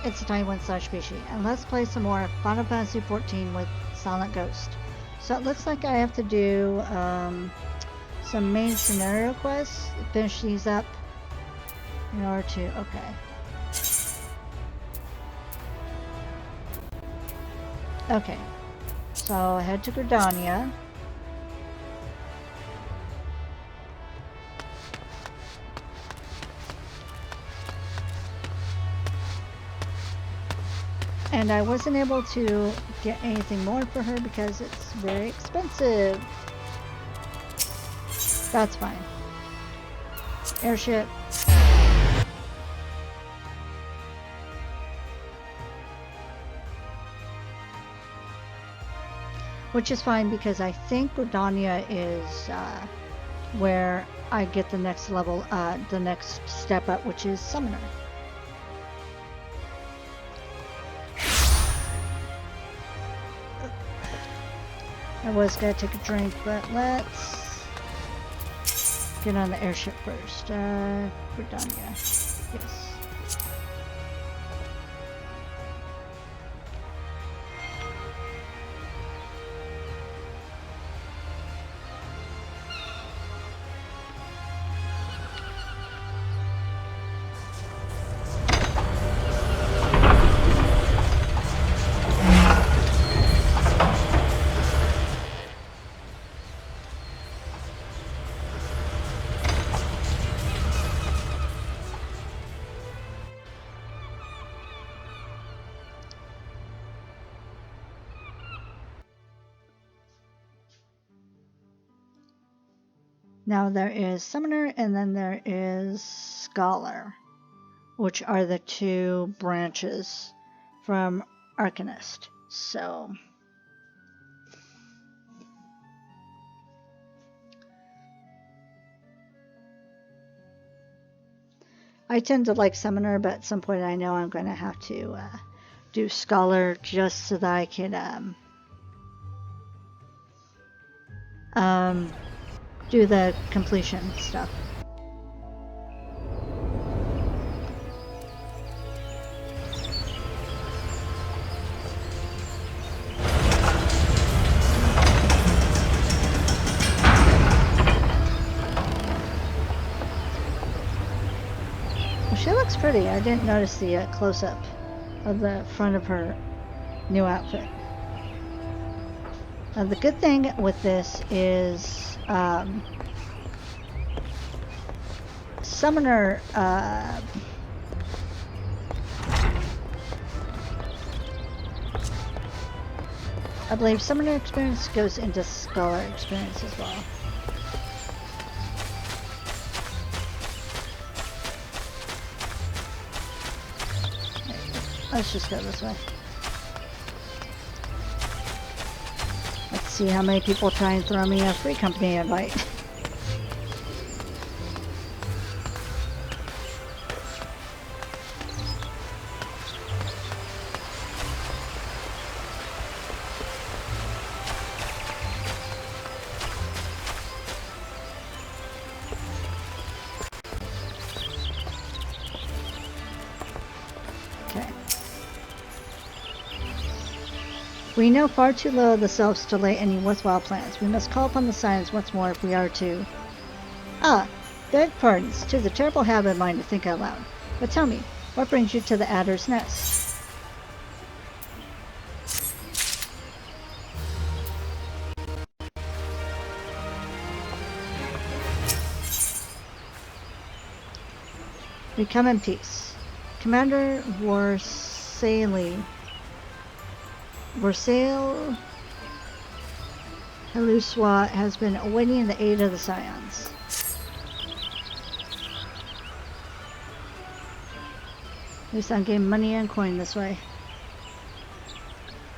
it's Tiny1/Bishie, and let's play some more Final Fantasy XIV with Silent Ghost. So it looks like I have to do some main scenario quests, finish these up in order to, okay. Okay, so head to Gridania. And I wasn't able to get anything more for her because it's very expensive. That's fine. Airship. Which is fine because I think Gridania is where I get the next level, the next step up, which is Summoner. I was gonna take a drink, but let's get on the airship first. Gridania. Yes. Now there is Summoner and then there is Scholar, which are the two branches from Arcanist. So I tend to like Summoner, but at some point I know I'm going to have to do Scholar just so that I can do the completion stuff. Well, she looks pretty. I didn't notice the close-up of the front of her new outfit. The good thing with this is Summoner I believe Summoner experience goes into Scholar experience as well. Let's just go this way. Let's see how many people try and throw me a free company invite. We know far too little of the Sylphs to lay any worthwhile plans. We must call upon the Scions once more if we are to... Ah, beg pardons, 'tis a terrible habit of mine to think out loud. But tell me, what brings you to the Adder's Nest? We come in peace. Commander Versailles Heluswa has been awaiting the aid of the Scions. At least I'm getting money and coin this way.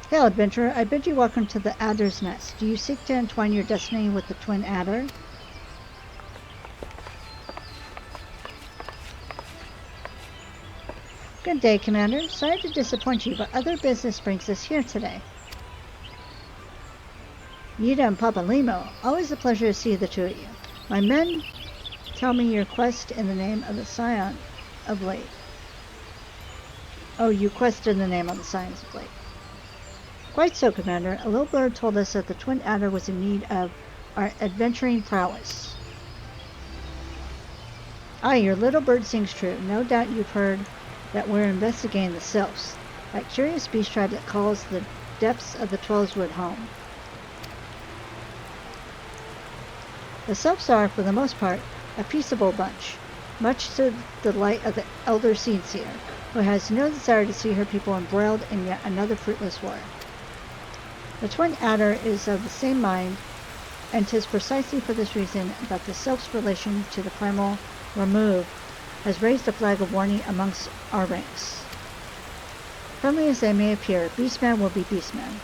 Hail, adventurer. I bid you welcome to the Adder's Nest. Do you seek to entwine your destiny with the twin adder? Good day, Commander. Sorry to disappoint you, but other business brings us here today. Yida and Papa Limo, always a pleasure to see the two of you. My men tell me your quest in the name of the Scion of late. Oh, you questioned the name on the signs of late. Quite so, Commander. A little bird told us that the Twin Adder was in need of our adventuring prowess. Ah, your little bird sings true. No doubt you've heard that we're investigating the Sylphs, that curious beast tribe that calls the depths of the Twelveswood home. The Sylphs are, for the most part, a peaceable bunch, much to the delight of the elder Seedseer, who has no desire to see her people embroiled in yet another fruitless war. The Twin Adder is of the same mind, and 'tis precisely for this reason that the Sylphs' relation to the primal remove has raised a flag of warning amongst our ranks. Friendly as they may appear, Beastman will be Beastman.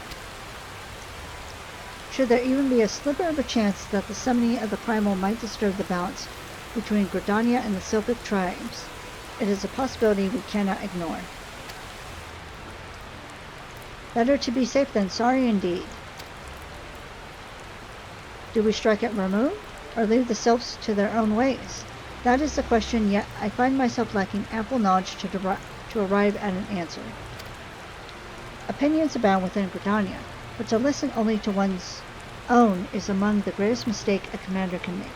Should there even be a sliver of a chance that the summoning of the primal might disturb the balance between Gridania and the Sylphic tribes, it is a possibility we cannot ignore. Better to be safe than sorry indeed. Do we strike at Ramun, or leave the Sylphs to their own ways? That is the question, yet I find myself lacking ample knowledge to arrive at an answer. Opinions abound within Gridania, but to listen only to one's own is among the greatest mistake a commander can make.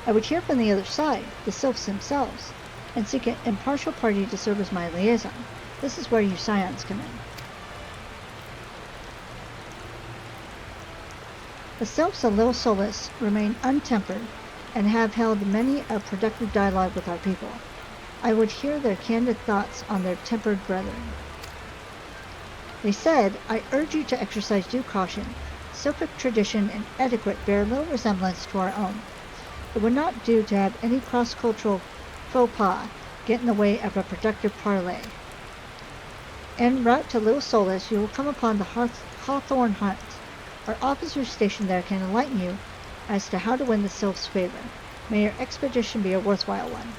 I would hear from the other side, the Sylphs themselves, and seek an impartial party to serve as my liaison. This is where you Scions come in. The Sylphs of Little Solace remain untempered and have held many a productive dialogue with our people. I would hear their candid thoughts on their tempered brethren. They said, I urge you to exercise due caution. Sylphic tradition and etiquette bear little resemblance to our own. It would not do to have any cross-cultural faux pas get in the way of a productive parley. En route to Little Solace, you will come upon the Hawthorne Hunt. Our officers stationed there can enlighten you as to how to win the Sylphs' favor. May your expedition be a worthwhile one.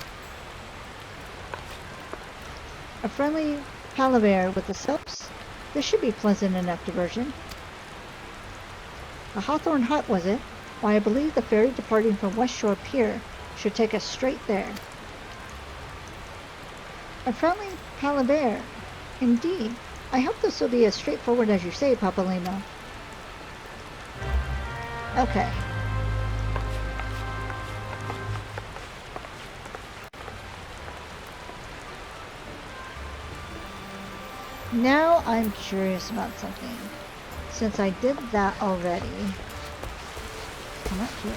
A friendly palaver with the Sylphs? This should be pleasant enough diversion. The Hawthorne Hut, was it? Why, I believe the ferry departing from West Shore Pier should take us straight there. A friendly palaver? Indeed. I hope this will be as straightforward as you say, Papalino. Okay. Now I'm curious about something. Since I did that already, come up here.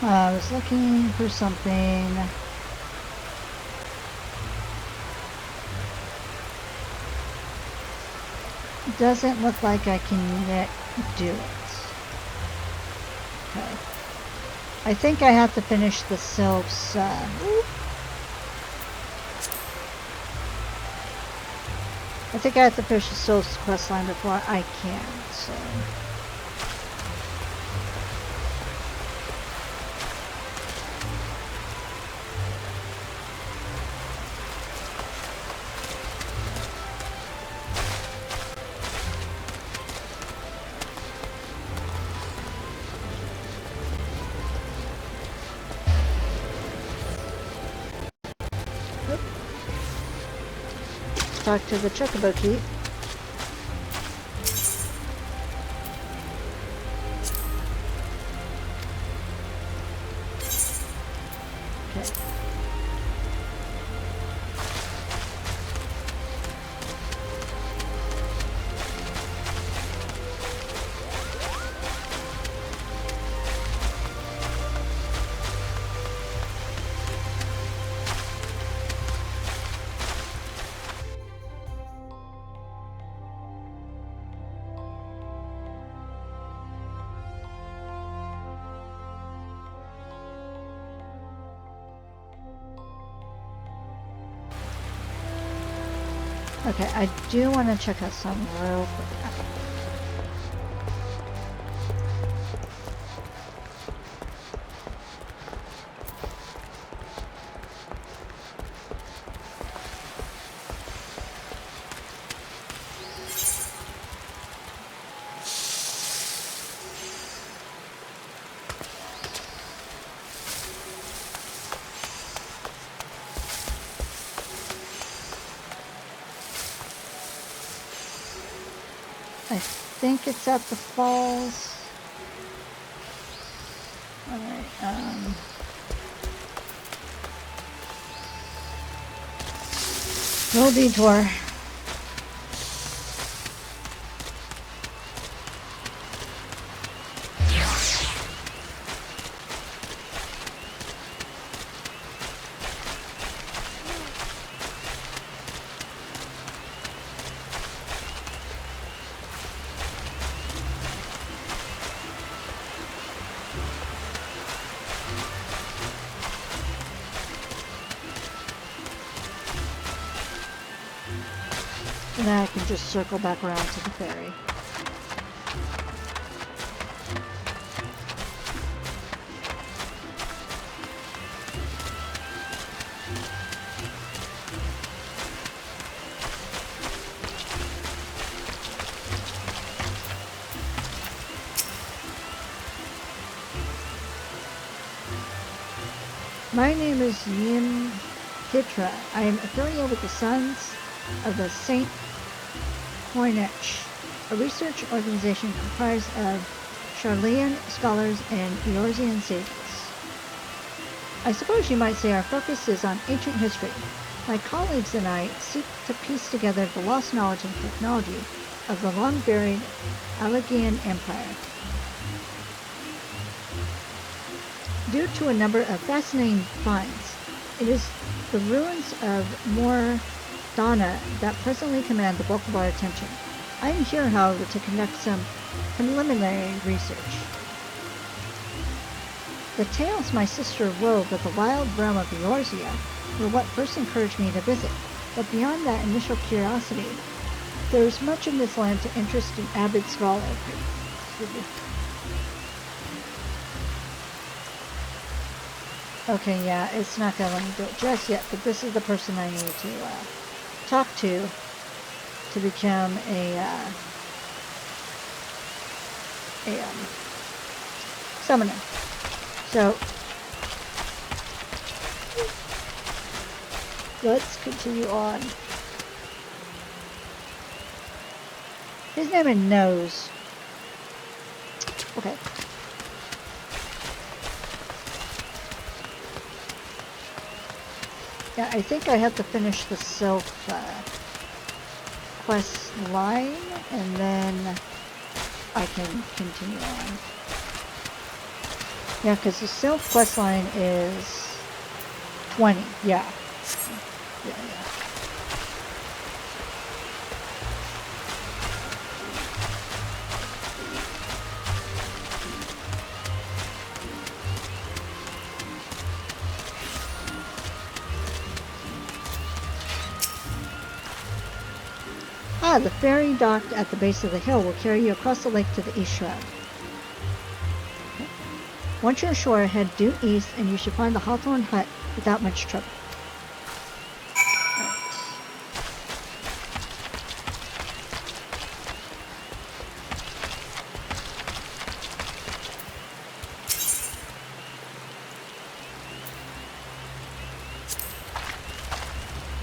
I was looking for something. Doesn't look like I can yet do it. Okay. I think I have to finish the Sylphs. I think I have to finish the Sylphs quest line before I can, so. Talk to the Chocobo Keep. Okay. Okay, I do want to check out some real quick. I think it's at the falls. Alright, little detour. And then I can just circle back around to the ferry. My name is Yin Hitra. I am affiliated with the Sons of the Saint Hoinech, a research organization comprised of Charlean scholars and Eorzean sages. I suppose you might say our focus is on ancient history. My colleagues and I seek to piece together the lost knowledge and technology of the long-buried Allegian Empire. Due to a number of fascinating finds, it is the ruins of Mor Dana that presently command the bulk of our attention. I am here, however, to conduct some preliminary research. The tales my sister wove of the wild realm of Eorzea were what first encouraged me to visit, but beyond that initial curiosity, there is much in this land to interest an avid scholar. Okay, yeah, it's not going to let me do it just yet, but this is the person I need to talk to become a summoner. So, let's continue on. His name is Nose. Okay. Yeah, I think I have to finish the Sylph quest line, and then I can continue on. Yeah, because the Sylph quest line is 20. Yeah. Yeah. The ferry docked at the base of the hill will carry you across the lake to the East Shroud. Okay. Once you're ashore, head due east and you should find the Hawthorne Hut without much trouble. Right.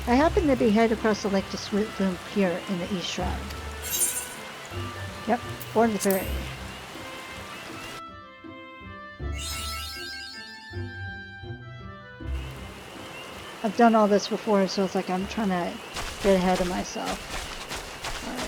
I happen to be headed across the lake to Sweetbloom Pier in the East Shroud. Yep, board the ferry. I've done all this before, so it's like I'm trying to get ahead of myself. Alright.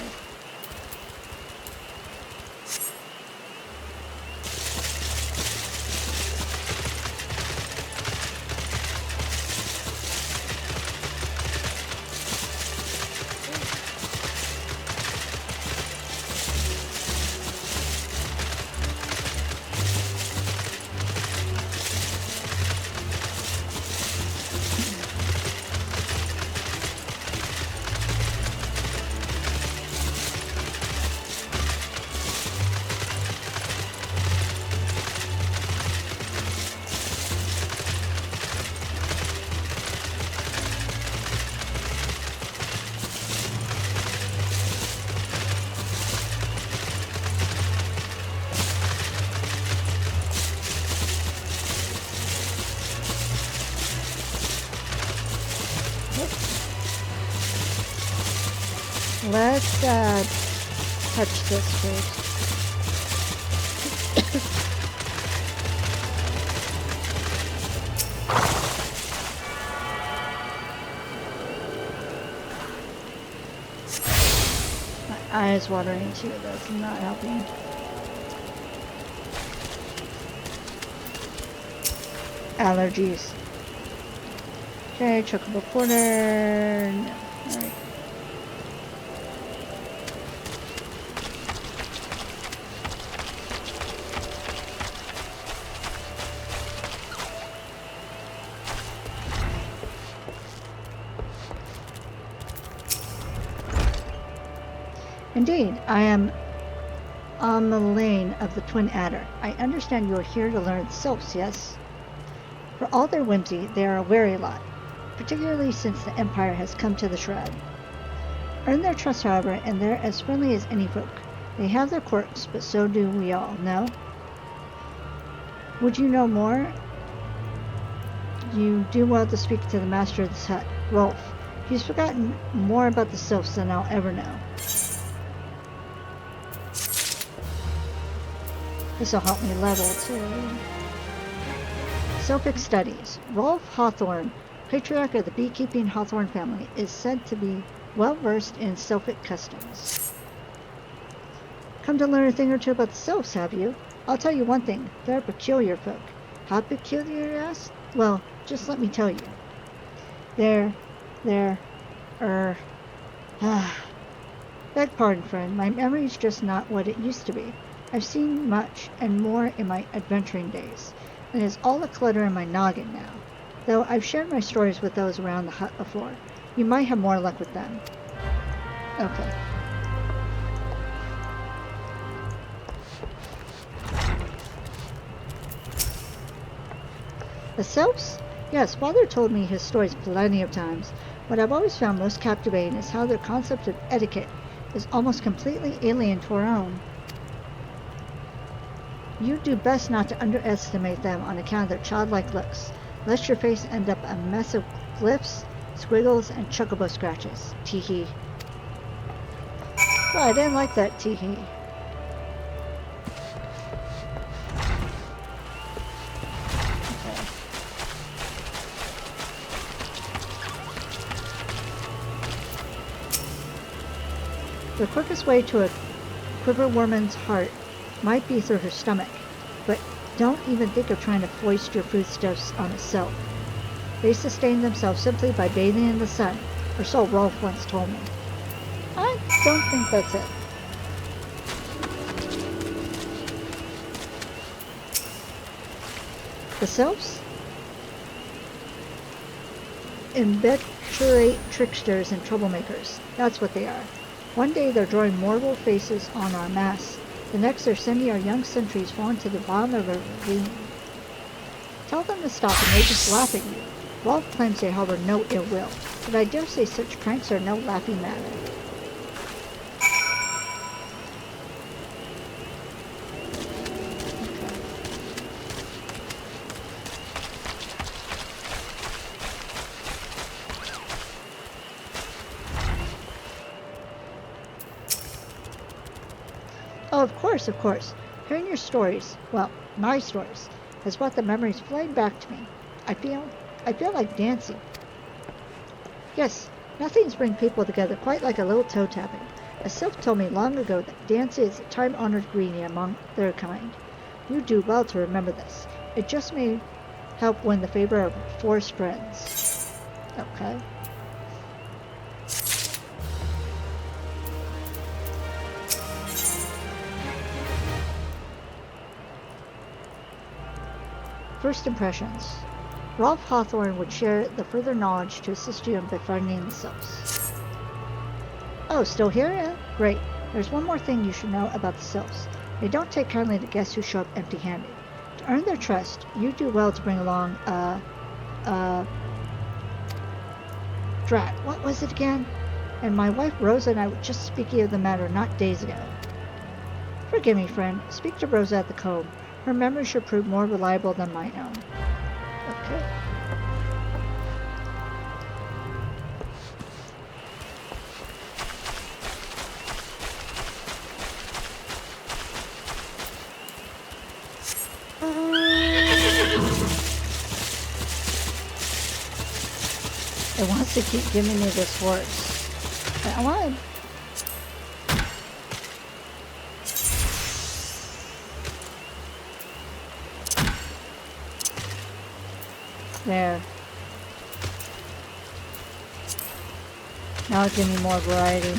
Let's touch this first. My eyes watering too. That's not helping. Allergies. Okay, chocolate porter. No. Alright. Indeed, I am on the lane of the Twin Adder. I understand you are here to learn the Sylphs, yes? For all their whimsy, they are a wary lot, particularly since the Empire has come to the Shroud. Earn their trust, however, and they're as friendly as any folk. They have their quirks, but so do we all, no? Would you know more? You do well to speak to the master of this hut, Rolf. He's forgotten more about the Sylphs than I'll ever know. This'll help me level, too. Sylphic Studies. Rolf Hawthorne, patriarch of the beekeeping Hawthorne family, is said to be well-versed in Sylphic customs. Come to learn a thing or two about the Sylphs, have you? I'll tell you one thing. They're peculiar folk. How peculiar, you ask? Well, just let me tell you. Beg pardon, friend. My memory's just not what it used to be. I've seen much and more in my adventuring days, and it's all a clutter in my noggin now. Though I've shared my stories with those around the hut before. You might have more luck with them. Okay. The Sylphs? Yes, Father told me his stories plenty of times. What I've always found most captivating is how their concept of etiquette is almost completely alien to our own. You do best not to underestimate them on account of their childlike looks, lest your face end up a mess of glyphs, squiggles, and chocobo scratches. Tee-hee. Well, I didn't like that tee-hee. Okay. The quickest way to a quiverwoman's heart might be through her stomach, but don't even think of trying to foist your foodstuffs on a Sylph. They sustain themselves simply by bathing in the sun, or so Rolf once told me. I don't think that's it. The Sylphs? Inveterate tricksters and troublemakers. That's what they are. One day they're drawing mortal faces on our mass. The next they're sending our young sentries falling to the bottom of a ravine. Tell them to stop and they just laugh at you. Rolf claims they harbor no ill will, but I dare say such pranks are no laughing matter. Oh, of course. Hearing your stories, well, my stories, has brought the memories flooding back to me. I feel like dancing. Yes, nothing's bring people together quite like a little toe tapping. A Sylph told me long ago that dancing is a time-honored greeting among their kind. You do well to remember this. It just may help win the favor of forest friends. Okay. First impressions. Rolf Hawthorne would share the further knowledge to assist you in befriending the Sylphs. Oh, still here? Yeah? Great. There's one more thing you should know about the Sylphs. They don't take kindly to guests who show up empty-handed. To earn their trust, you do well to bring along drat, what was it again? And my wife Rosa and I were just speaking of the matter not days ago. Forgive me, friend. Speak to Rosa at the comb. Her memory should prove more reliable than my own. Okay. wants to keep giving me this horse. I want to... There. Now it'll give me more variety.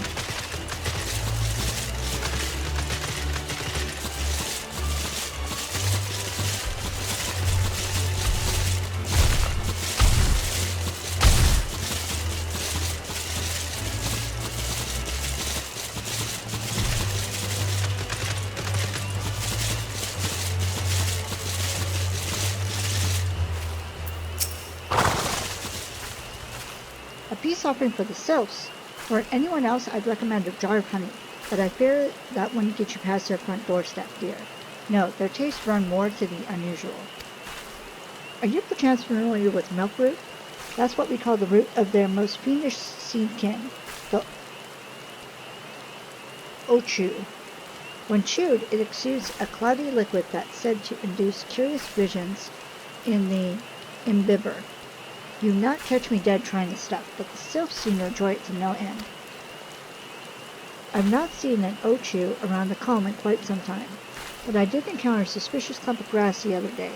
A peace offering for the Sylphs. For anyone else, I'd recommend a jar of honey, but I fear that wouldn't get you past their front doorstep, dear. No, their tastes run more to the unusual. Are you perchance familiar with milk root? That's what we call the root of their most fiendish seed kin, the ochu. When chewed, it exudes a cloudy liquid that's said to induce curious visions in the imbiber. You not catch me dead trying this stuff, but the Sylphs seem to enjoy it to no end. I've not seen an ochu around the calm in quite some time, but I did encounter a suspicious clump of grass the other day.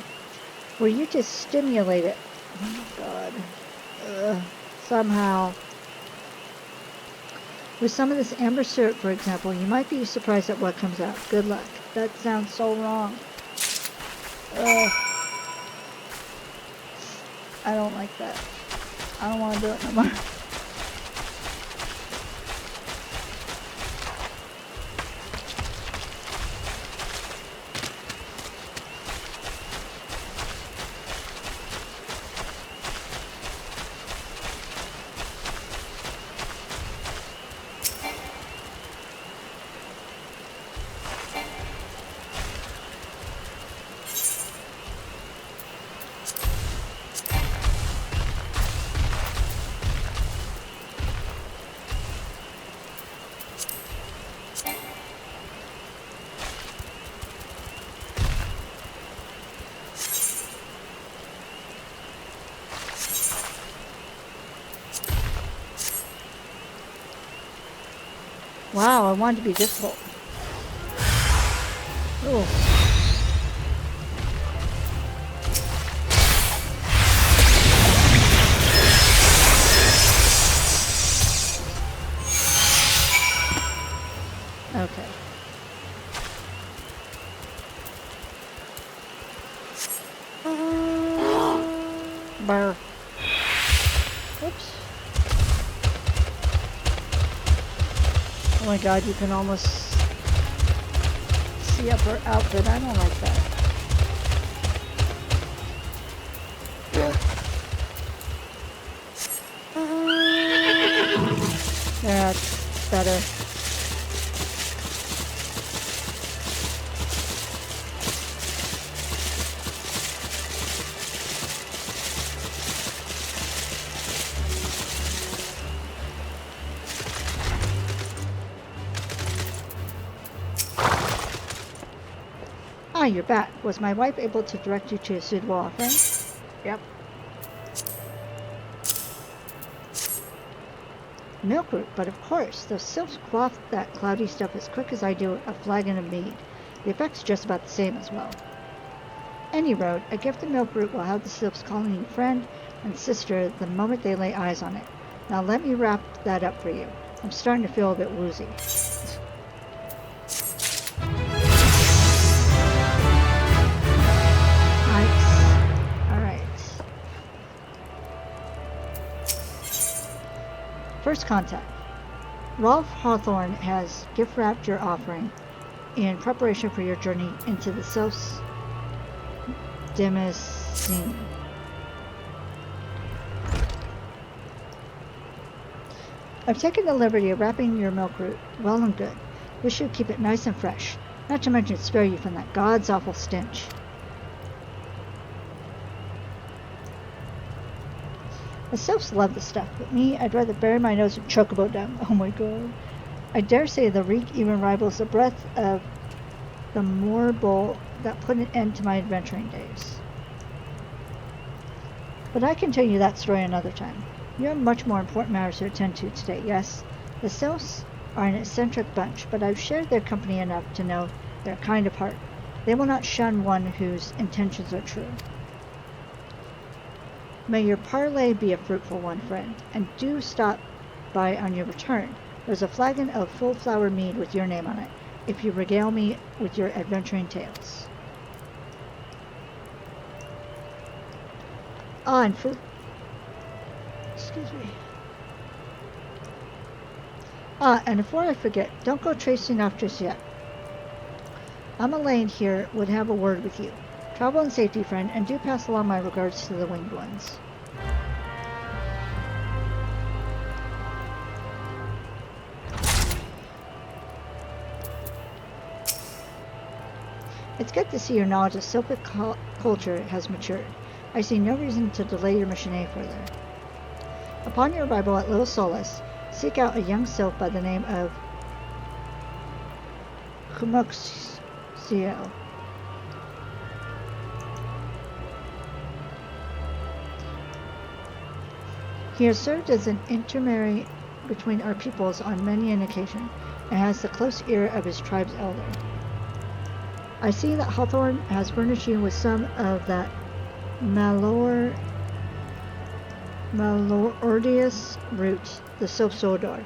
Were you to stimulate it? Oh my god. Somehow. With some of this amber syrup, for example, you might be surprised at what comes out. Good luck. That sounds so wrong. I don't like that. I don't want to do it no more. Wow, I wanted to be difficult. Ooh. Okay. Burr. Oops. Oh my god, you can almost see up her outfit. I don't like that. That's better. Ah, you're back. Was my wife able to direct you to a suitable offering? Yep. Milk root, but of course, those Sylphs quaff that cloudy stuff as quick as I do a flagon of mead. The effect's just about the same as well. Any road, a gift of milk root will have the Sylphs calling you friend and sister the moment they lay eyes on it. Now let me wrap that up for you. I'm starting to feel a bit woozy. First contact. Rolf Hawthorne has gift-wrapped your offering in preparation for your journey into the Sylphs Demoscene. I've taken the liberty of wrapping your milk root. Well and good. Wish you'd keep it nice and fresh, not to mention spare you from that god's awful stench. The Sylphs love this stuff, but me, I'd rather bury my nose in chocobo dung. Oh my god. I dare say the reek even rivals the breath of the morble that put an end to my adventuring days. But I can tell you that story another time. You have much more important matters to attend to today, yes? The Sylphs are an eccentric bunch, but I've shared their company enough to know they're kind of heart. They will not shun one whose intentions are true. May your parley be a fruitful one, friend, and do stop by on your return. There's a flagon of full flower mead with your name on it, if you regale me with your adventuring tales. Ah, and for... Excuse me. Ah, and before I forget, don't go tracing off just yet. Elaine here would have a word with you. Travel in safety, friend, and do pass along my regards to the winged ones. It's good to see your knowledge of Sylphic culture has matured. I see no reason to delay your mission any further. Upon your arrival at Little Solace, seek out a young sylph by the name of Kumuxio. He has served as an intermediary between our peoples on many an occasion, and has the close ear of his tribe's elder. I see that Hawthorne has furnished you with some of that malordious root, the Sylph's odor.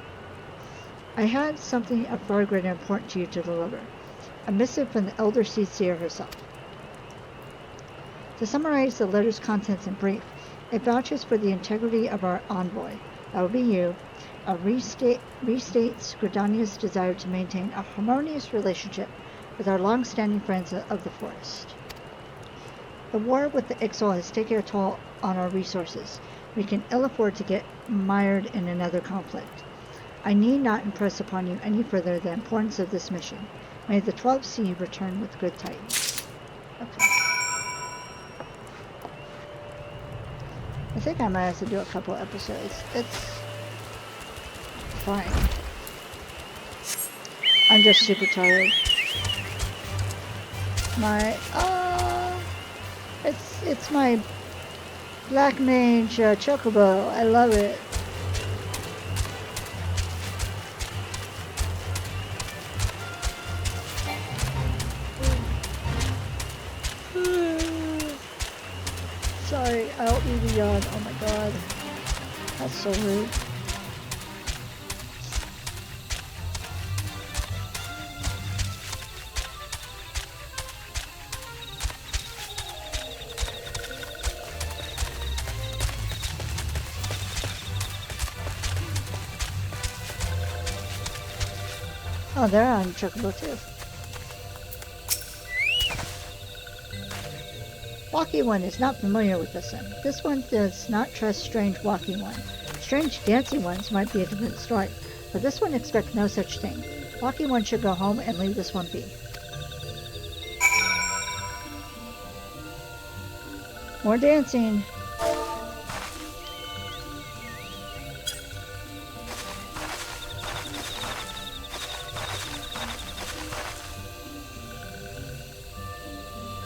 I had something of far greater importance to you to deliver, a missive from the elder seer herself. To summarize the letter's contents in brief, it vouches for the integrity of our envoy, that will be you, restates Gridania's desire to maintain a harmonious relationship with our long-standing friends of the forest. The war with the XIV has taken a toll on our resources. We can ill afford to get mired in another conflict. I need not impress upon you any further the importance of this mission. May the 12th see you return with good tidings. Okay. I think I might have to do a couple episodes. It's fine. I'm just super tired. It's my Black Mage Chocobo. I love it. Sorry, I don't mean to yawn. Oh my god. That's so rude. Oh, they're on Chocobo too. Walking One is not familiar with this one. This one does not trust Strange Walking One. Strange Dancing Ones might be a different story, but this one expects no such thing. Walking One should go home and leave this one be. More dancing.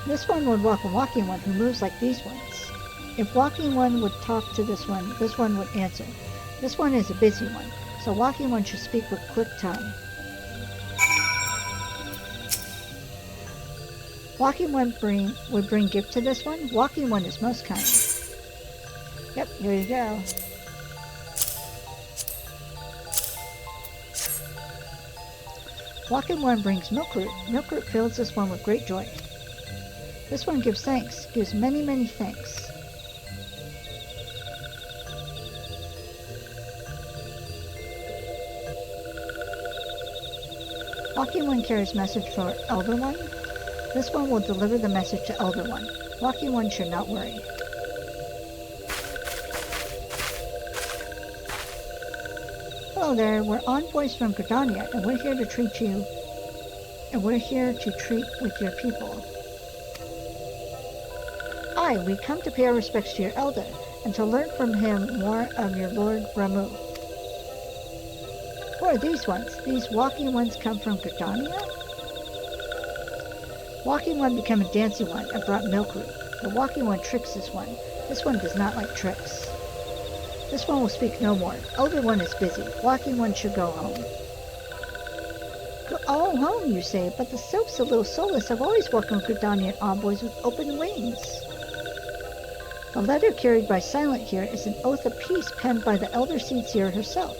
This one would walk a Walking One who moves like these ones. If Walking One would talk to this one would answer. This one is a busy one, so Walking One should speak with quick tongue. Walking One would bring gift to this one. Walking One is most kind. Yep, here you go. Walking One brings Milkroot. Milkroot fills this one with great joy. This one gives thanks, gives many, many thanks. Walking One carries message for Elder One. This one will deliver the message to Elder One. Walking One should not worry. Hello there, we're envoys from Gridania, and we're here to treat you, with your people. Aye, we come to pay our respects to your elder, and to learn from him more of your Lord Ramu. Who are these ones? These Walking Ones come from Gridania? Walking One became a Dancing One and brought Milkroot. The Walking One tricks this one. This one does not like tricks. This one will speak no more. Elder one is busy. Walking one should go home. Go all home, you say, but the Sylphs of Little Solus have always welcomed Gridanian envoys with open wings. The letter carried by Silent here is an oath of peace penned by the Elder Seer herself.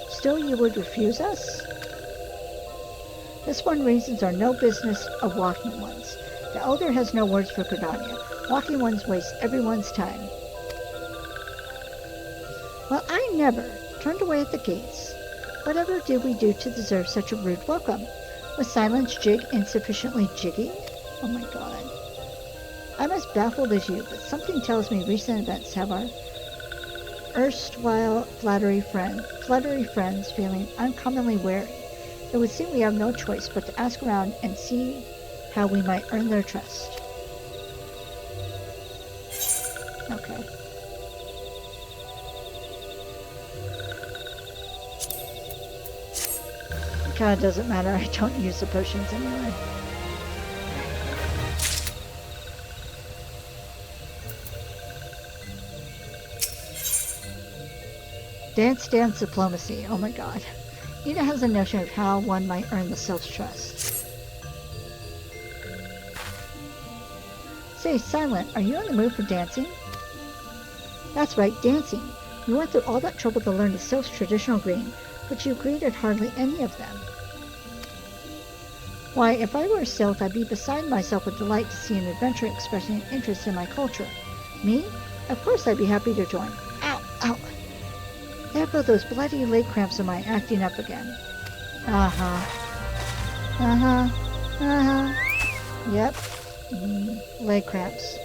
Still you would refuse us? This one reasons are no business of Walking Ones. The Elder has no words for Gridania. Walking Ones waste everyone's time. Well, I never turned away at the gates. Whatever did we do to deserve such a rude welcome? Was Silent's jig insufficiently jiggy? Oh my god. I'm as baffled as you, but something tells me recent events have our erstwhile fluttery friends feeling uncommonly wary. It would seem we have no choice but to ask around and see how we might earn their trust. Okay. It kind of doesn't matter. I don't use the potions anyway. Dance diplomacy. Oh my god. Ina has a notion of how one might earn the Sylph's trust. Say, Silent, are you in the mood for dancing? That's right, dancing. You went through all that trouble to learn the Sylph's traditional greeting, but you greeted hardly any of them. Why, if I were a Sylph, I'd be beside myself with delight to see an adventurer expressing an interest in my culture. Me? Of course I'd be happy to join. Ow! Ow! There go those bloody leg cramps of mine acting up again. Yep. Leg cramps.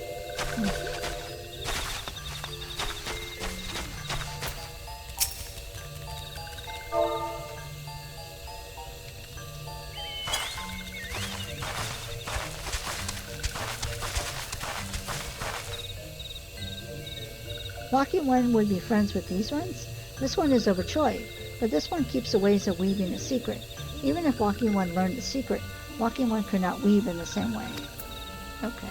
Walking one would be friends with these ones? This one is overjoyed, but this one keeps the ways of weaving a secret. Even if Walking One learned the secret, Walking One could not weave in the same way. Okay.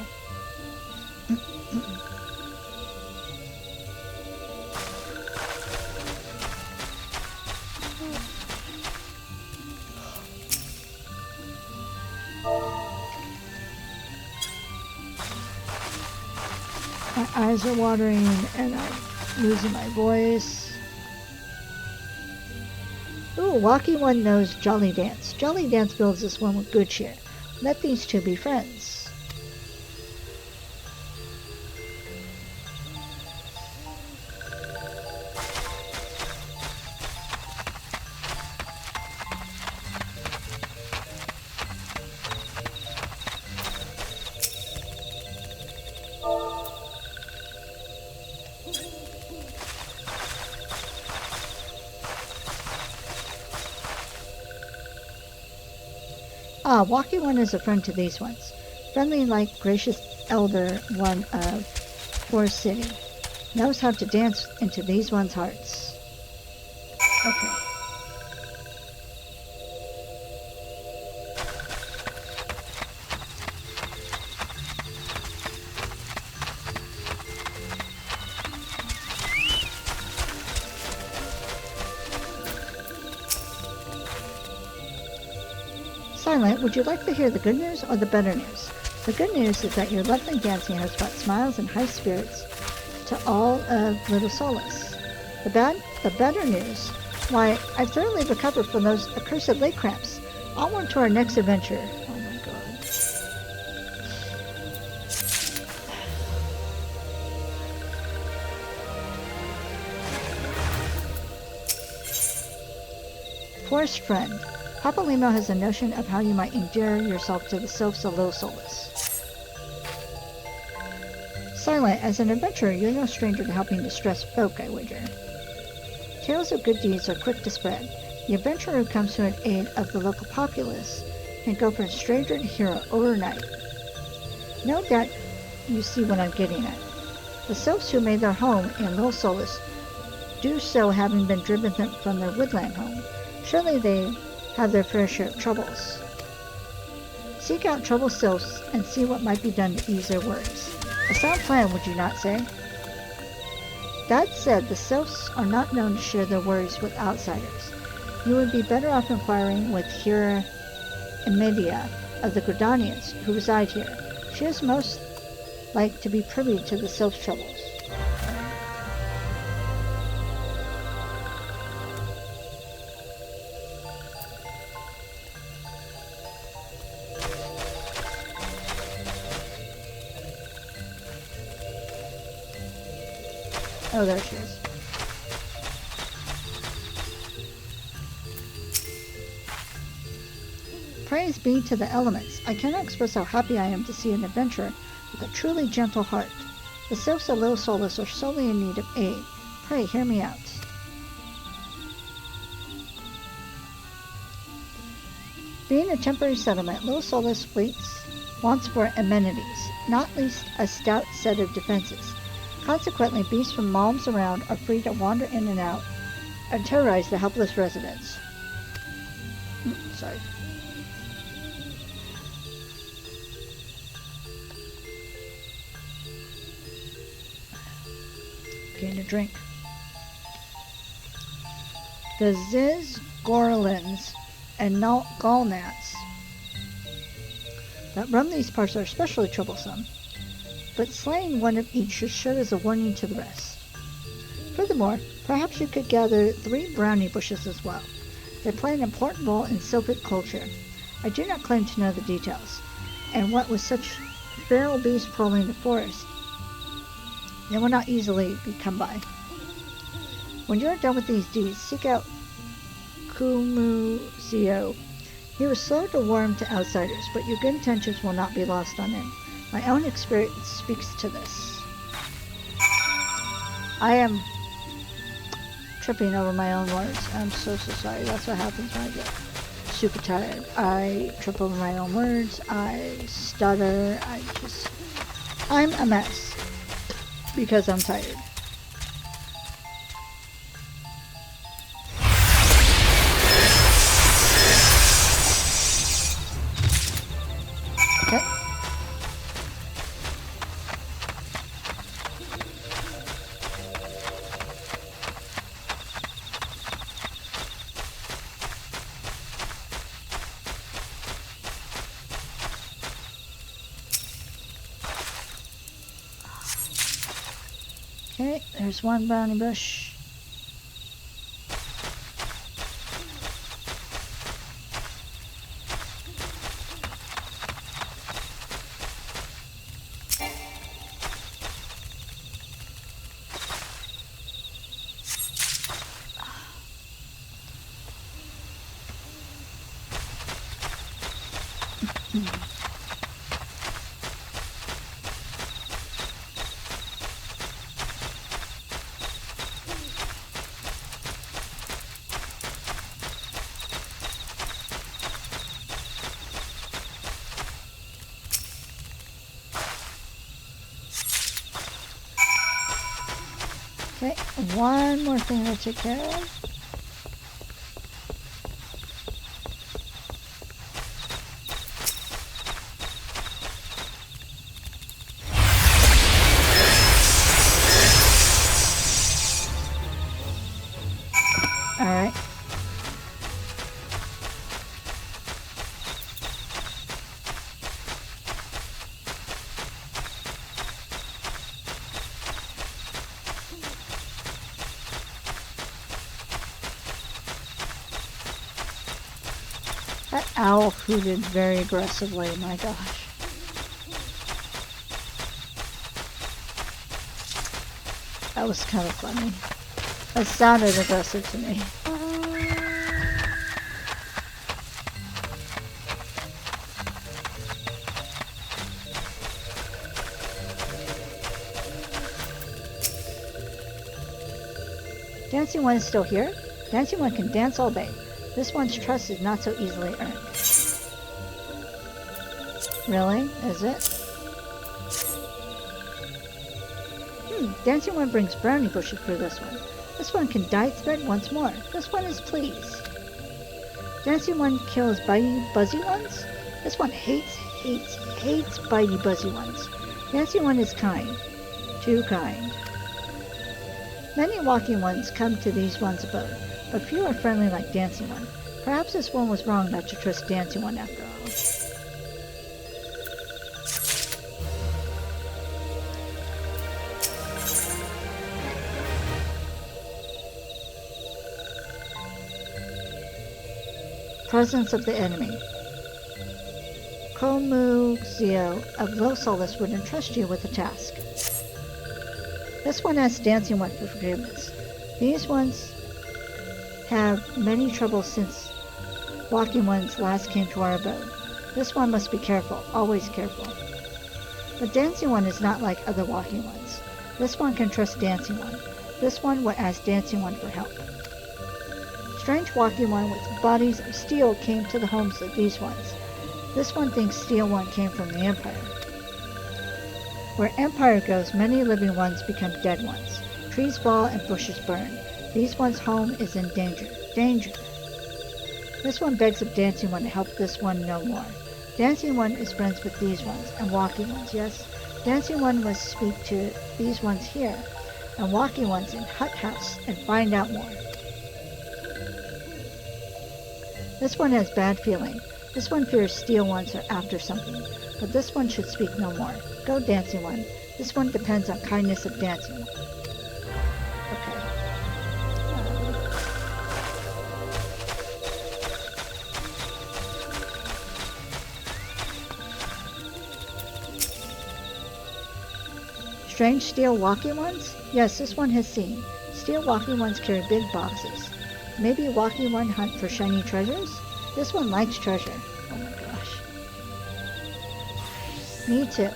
My eyes are watering and I'm losing my voice. Ooh, Walking One knows Jolly Dance. Jolly Dance builds this one with good cheer. Let these two be friends. Walking One is a friend to these ones. Friendly like gracious elder one of Forest City. Knows how to dance into these ones' hearts. Okay. Silent, would you like to hear the good news or the better news? The good news is that your lovely dancing has brought smiles and high spirits to all of Little Solus. The better news, why, I've thoroughly recovered from those accursed leg cramps. Onward to our next adventure. Oh my god. Forest Friend. Papa Limo has a notion of how you might endear yourself to the Sylphs of Little Solus. Silent, as an adventurer, you're no stranger to helping distressed folk, I wager. Tales of good deeds are quick to spread. The adventurer who comes to an aid of the local populace can go from stranger to hero overnight. No doubt you see what I'm getting at. The Sylphs who made their home in Little Solus do so having been driven from their woodland home. Surely they have their fair share of troubles. Seek out troubled Sylphs and see what might be done to ease their worries. A sound plan, would you not say? That said, the Sylphs are not known to share their worries with outsiders. You would be better off inquiring with Hira Emidia of the Gridanians who reside here. She is most like to be privy to the Sylphs' troubles. Oh, there she is. Praise be to the elements. I cannot express how happy I am to see an adventurer with a truly gentle heart. The Sylphs of Little Solace are sorely in need of aid. Pray, hear me out. Being a temporary settlement, Little Solace wants for amenities, not least a stout set of defenses. Consequently, beasts from malms around are free to wander in and out and terrorize the helpless residents. Sorry. Getting a drink. The Ziz Gorlins and Gallnats that roam these parts are especially troublesome, but slaying one of each should serve as a warning to the rest. Furthermore, perhaps you could gather 3 brownie bushes as well. They play an important role in Sylphic culture. I do not claim to know the details, and what with such feral beasts prowling the forest, they will not easily be come by. When you are done with these deeds, seek out Kumuzio. He was slow to warm to outsiders, but your good intentions will not be lost on him. My own experience speaks to this. I am tripping over my own words. I'm so sorry. That's what happens when I get super tired. I trip over my own words. I stutter. I'm a mess because I'm tired. Okay. Okay, there's one brownie bush. Okay, one more thing to take care of. All right. That owl hooted very aggressively, my gosh. That was kind of funny. That sounded aggressive to me. Dancing One is still here. Dancing One can dance all day. This one's trust is not so easily earned. Really? Is it? Dancing One brings brownie bushes for this one. This one can dye its bed once more. This one is pleased. Dancing One kills bitey, buzzy ones. This one hates bitey, buzzy ones. Dancing One is kind. Too kind. Many walking ones come to these one's abode, but few are friendly like Dancing One. Perhaps this one was wrong not to trust Dancing One after all. Presence of the enemy. Komuzio of Low Solace would entrust you with a task. This one asks Dancing One for forgiveness. These ones have many troubles since Walking Ones last came to our abode. This one must be careful, always careful. But Dancing One is not like other Walking Ones. This one can trust Dancing One. This one would ask Dancing One for help. Strange Walking One with bodies of steel came to the homes of these ones. This one thinks Steel One came from the Empire. Where Empire goes, many living ones become dead ones. Trees fall and bushes burn. These one's home is in danger. Danger! This one begs of Dancing One to help this one no more. Dancing One is friends with these ones and Walking Ones, yes. Dancing One must speak to these ones here and Walking Ones in Hut House and find out more. This one has bad feeling. This one fears Steel Ones are after something, but this one should speak no more. Go, Dancing One. This one depends on kindness of Dancing One. Okay. Strange steel walking ones? Yes, this one has seen. Steel walking ones carry big boxes. Maybe walking one hunt for shiny treasures? This one likes treasure. Oh my gosh. Me too.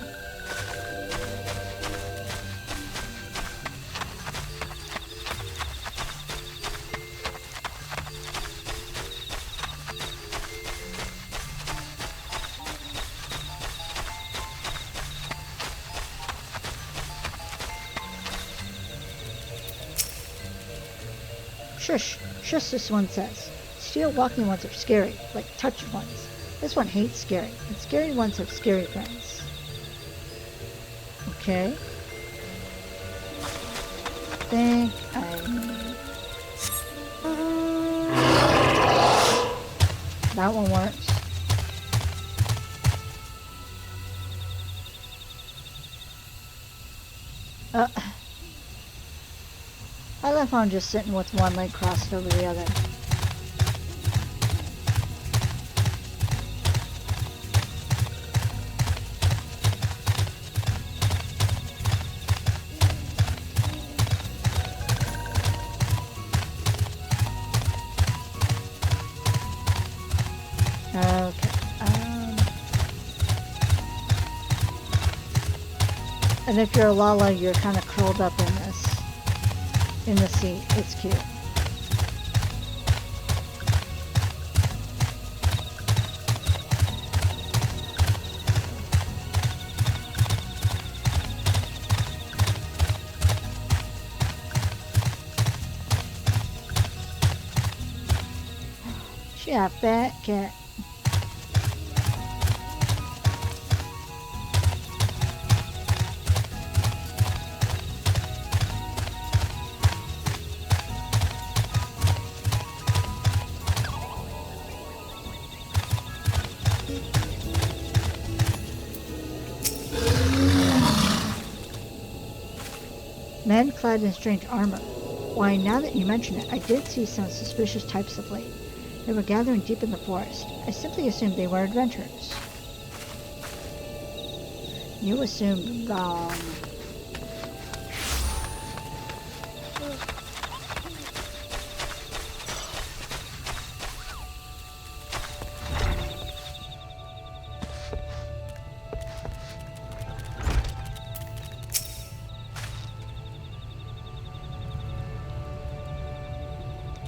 Shush, shush, this one says. Steel walking ones are scary, like touched ones. This one hates scary, and scary ones have scary friends. Okay. Think I need... That one works. I left one just sitting with one leg crossed over the other. Okay. And if you're a Lala, you're kind of curled up in the seat. It's cute. She a fat cat. Men clad in strange armor. Why, now that you mention it, I did see some suspicious types of late. They were gathering deep in the forest. I simply assumed they were adventurers. You assumed wrong.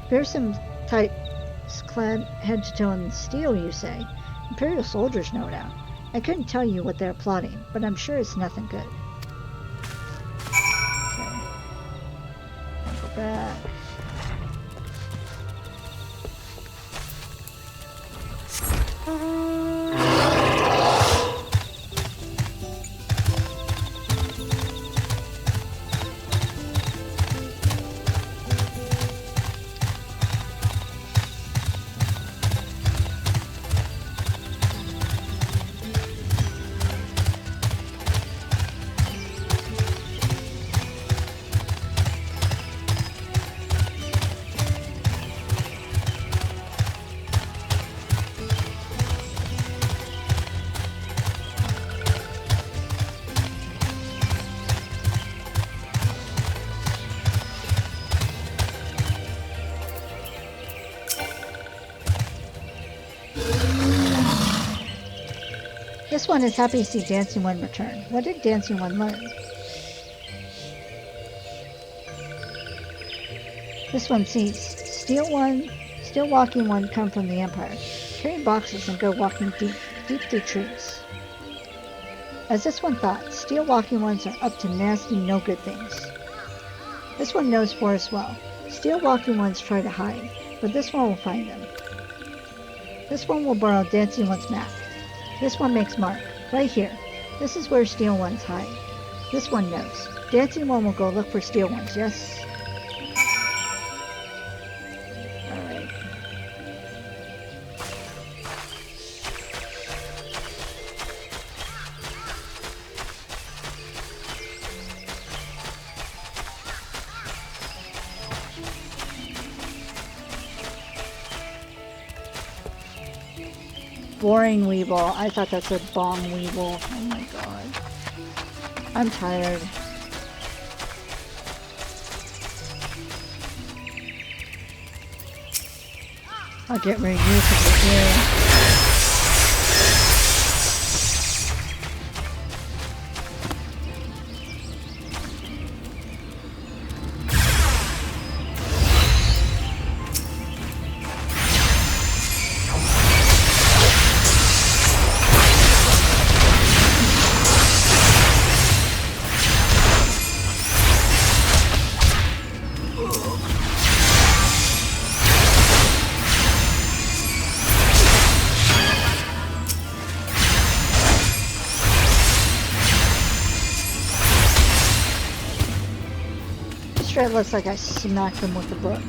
Fearsome types clad head to toe in steel, you say? Imperial soldiers, no doubt. I couldn't tell you what they're plotting, but I'm sure it's nothing good. Okay. I'll go back. This one is happy to see Dancing One return. What did Dancing One learn? This one sees Steel Walking One come from the Empire, carry boxes and go walking deep through trees. As this one thought, Steel Walking Ones are up to nasty, no good things. This one knows Forest well. Steel Walking Ones try to hide, but this one will find them. This one will borrow Dancing One's map. This one makes mark, right here. This is where Steel Ones hide. This one knows. Dancing One will go look for Steel Ones, yes? Alright. Boring Weeble. I thought that said Bong Weeble. Oh my god. I'm tired. I'll get rid of you because you're here. It looks like I smacked him with the book.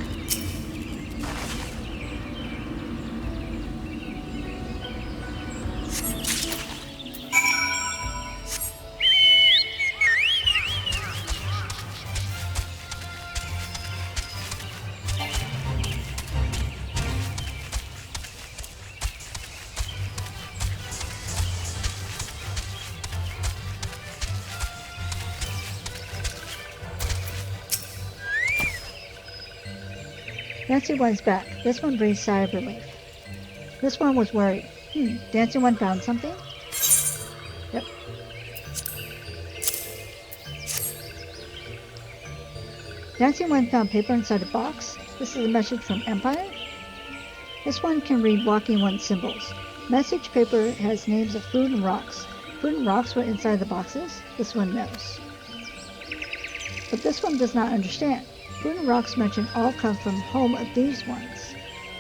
Dancing One's back. This one breathes sigh of relief. This one was worried. Dancing One found something? Yep. Dancing One found paper inside a box. This is a message from Empire. This one can read Walking One's symbols. Message paper has names of food and rocks. Food and rocks were inside the boxes. This one knows. But this one does not understand. Food and rocks mentioned all come from home of these ones.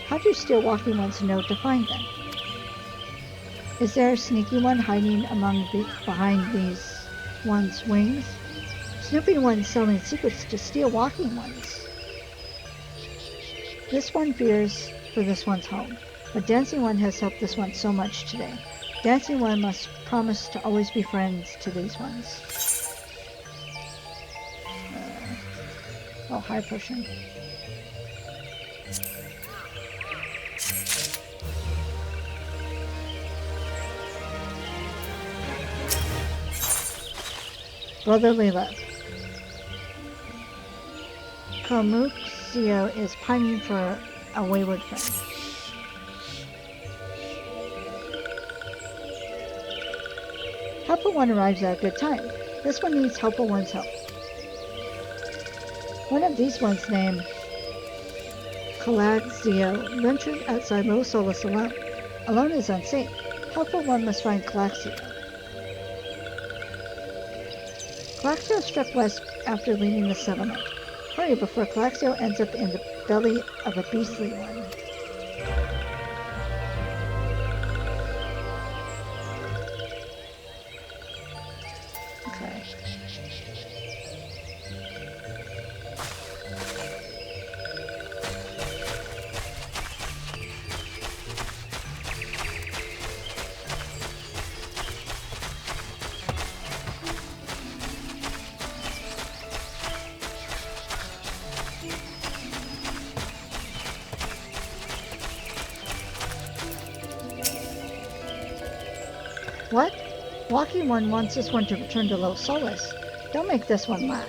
How do Steel Walking Ones know to find them? Is there a sneaky one hiding behind these ones' wings? Snoopy One's selling secrets to Steel Walking Ones. This one fears for this one's home, but Dancing One has helped this one so much today. Dancing One must promise to always be friends to these ones. Oh, high potion. Brotherly love. Komuxio is pining for a wayward friend. Helpful One arrives at a good time. This one needs Helpful One's help. One of these ones, named Calaxio, ventured outside Mo Solus alone. Alone is unsafe. Helpful One must find Calaxio. Calaxio struck west after leaving the settlement. Hurry before Calaxio ends up in the belly of a beastly one. Okay. What? Walking One wants this one to return to Los Solis. Don't make this one laugh.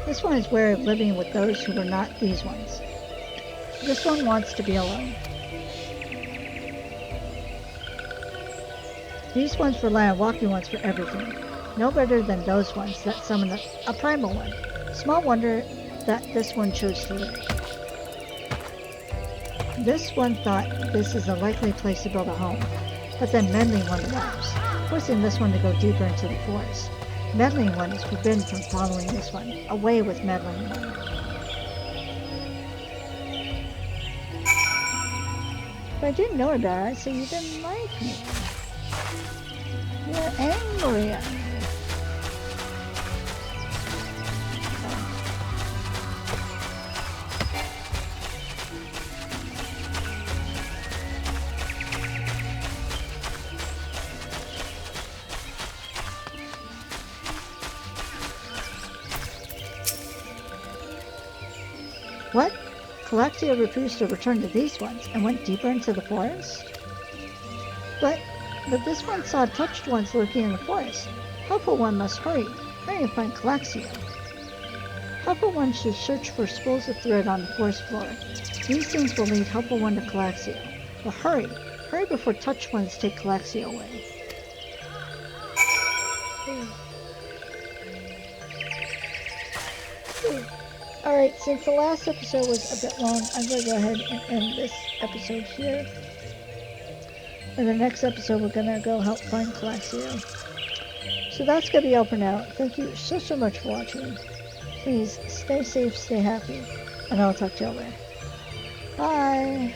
This one is weary of living with those who were not these ones. This one wants to be alone. These ones rely on walking ones for everything. No better than those ones that summon a primal one. Small wonder that this one chose to live. This one thought this is a likely place to build a home, but then Meddling One arrives, forcing this one to go deeper into the forest. Meddling One is forbidden from following this one. Away with Meddling One. If I didn't know about it, I'd say you didn't like me. You're angry at me. What? Calaxia refused to return to these ones and went deeper into the forest? But this one saw touched ones lurking in the forest. Helpful One must hurry and find Calaxia. Helpful One should search for spools of thread on the forest floor. These things will lead Helpful One to Calaxia. But hurry before touched ones take Calaxia away. Alright, since the last episode was a bit long, I'm going to go ahead and end this episode here. In the next episode, we're going to go help find Calaxia. So that's going to be all for now. Thank you so much for watching. Please stay safe, stay happy, and I'll talk to y'all later. Bye!